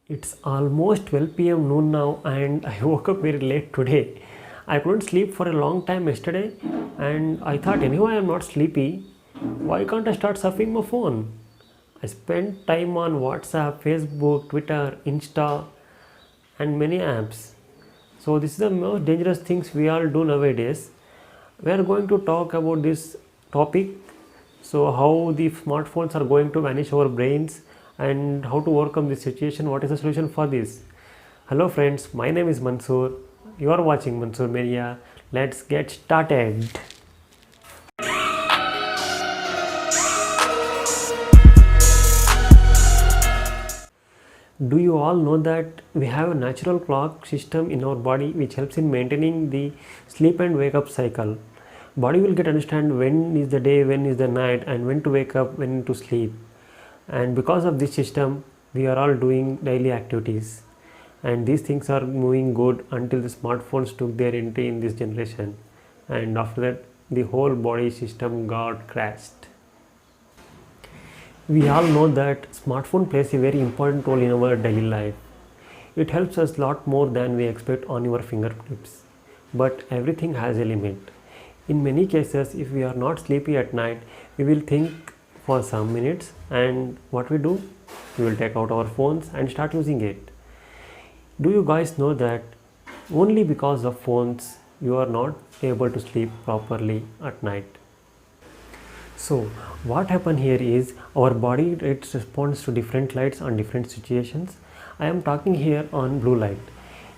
It's almost 12 p.m. noon now, and I woke up very late today. I couldn't sleep for a long time yesterday, and I thought, anyway, I'm not sleepy. Why can't I start surfing my phone? I spent time on WhatsApp, Facebook, Twitter, Insta, and many apps. So, this is the most dangerous things we all do nowadays. We are going to talk about this topic. So, how the smartphones are going to vanish our brains and how to overcome this situation. What is the solution for this? Hello, friends. My name is Mansoor. You are watching Mansoor Media. Let's get started. Do you all know that we have a natural clock system in our body which helps in maintaining the sleep and wake up cycle? Body will get understand when is the day, when is the night, and when to wake up, when to sleep. And because of this system, we are all doing daily activities. And these things are moving good until the smartphones took their entry in this generation. And after that, the whole body system got crashed. We all know that smartphone plays a very important role in our daily life. It helps us lot more than we expect on your fingertips. But everything has a limit. In many cases, if we are not sleepy at night, we will think for some minutes, and what we do? We will take out our phones and start using it. Do you guys know that only because of phones you are not able to sleep properly at night? So what happen here is our body it responds to different lights on different situations. I am talking here on blue light.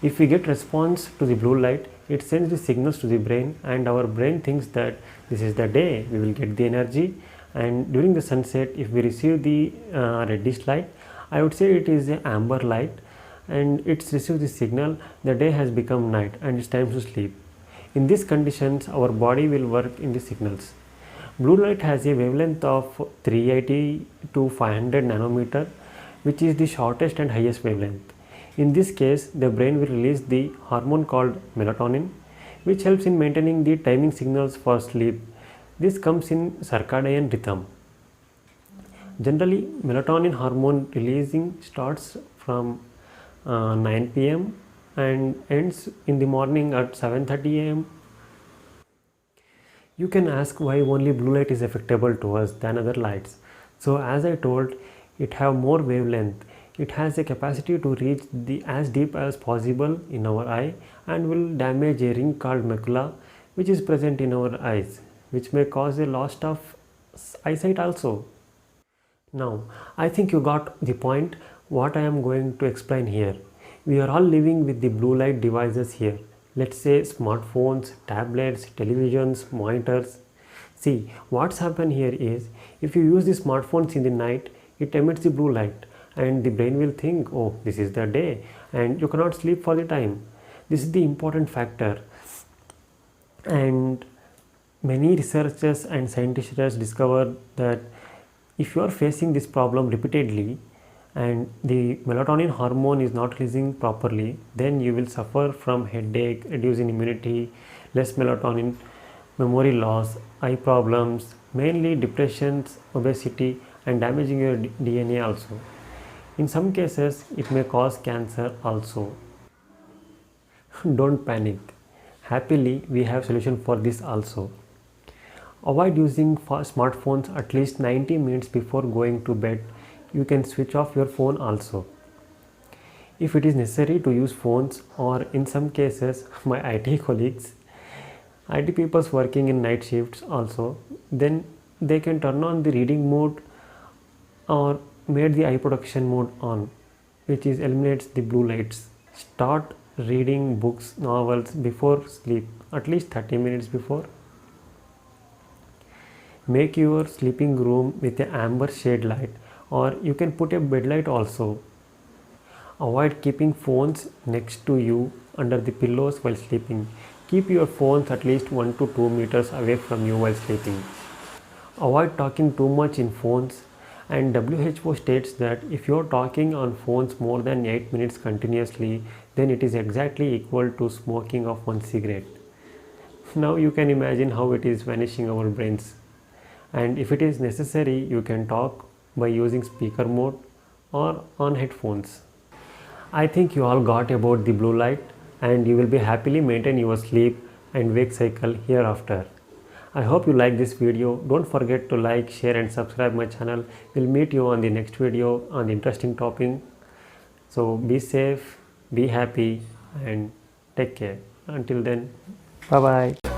If we get response to the blue light, it sends the signals to the brain, and our brain thinks that this is the day, we will get the energy. And during the sunset, if we receive the reddish light, I would say it is a amber light, and it's received the signal the day has become night and it's time to sleep. In these conditions, our body will work in the signals. Blue light has a wavelength of 380 to 500 nanometer, which is the shortest and highest wavelength. In this case, the brain will release the hormone called melatonin, which helps in maintaining the timing signals for sleep. This comes in circadian rhythm. Generally, melatonin hormone releasing starts from 9 p.m. and ends in the morning at 7:30 a.m. You can ask why only blue light is affectable to us than other lights. So as I told, it have more wavelength. It has a capacity to reach the as deep as possible in our eye and will damage a ring called macula, which is present in our eyes, which may cause a loss of eyesight also. Now, I think you got the point what I am going to explain here. We are all living with the blue light devices here. Let's say smartphones, tablets, televisions, monitors. See, what's happened here is if you use the smartphones in the night, it emits the blue light and the brain will think, oh, this is the day, and you cannot sleep for the time. This is the important factor. And many researchers and scientists has discovered that if you are facing this problem repeatedly and the melatonin hormone is not releasing properly, then you will suffer from headache, reducing immunity, less melatonin, memory loss, eye problems, mainly depressions, obesity, and damaging your DNA also. In some cases, it may cause cancer also. Don't panic. Happily, we have solution for this also. Avoid using smartphones at least 90 minutes before going to bed. You can switch off your phone also. If it is necessary to use phones, or in some cases my IT colleagues, IT people working in night shifts also, then they can turn on the reading mode or made the eye protection mode on, which is eliminates the blue lights. Start reading books, novels before sleep, at least 30 minutes before. Make your sleeping room with a amber shade light, or you can put a bed light also. Avoid keeping phones next to you under the pillows while sleeping. Keep your phones at least 1 to 2 meters away from you while sleeping. Avoid talking too much in phones, and WHO states that if you are talking on phones more than 8 minutes continuously, then it is exactly equal to smoking of one cigarette. Now you can imagine how it is vanishing our brains. And if it is necessary, you can talk by using speaker mode or on headphones. I think you all got about the blue light, and you will be happily maintain your sleep and wake cycle hereafter. I hope you like this video. Don't forget to like, share and subscribe my channel. We'll meet you on the next video on the interesting topic. So be safe, be happy and take care. Until then, bye bye.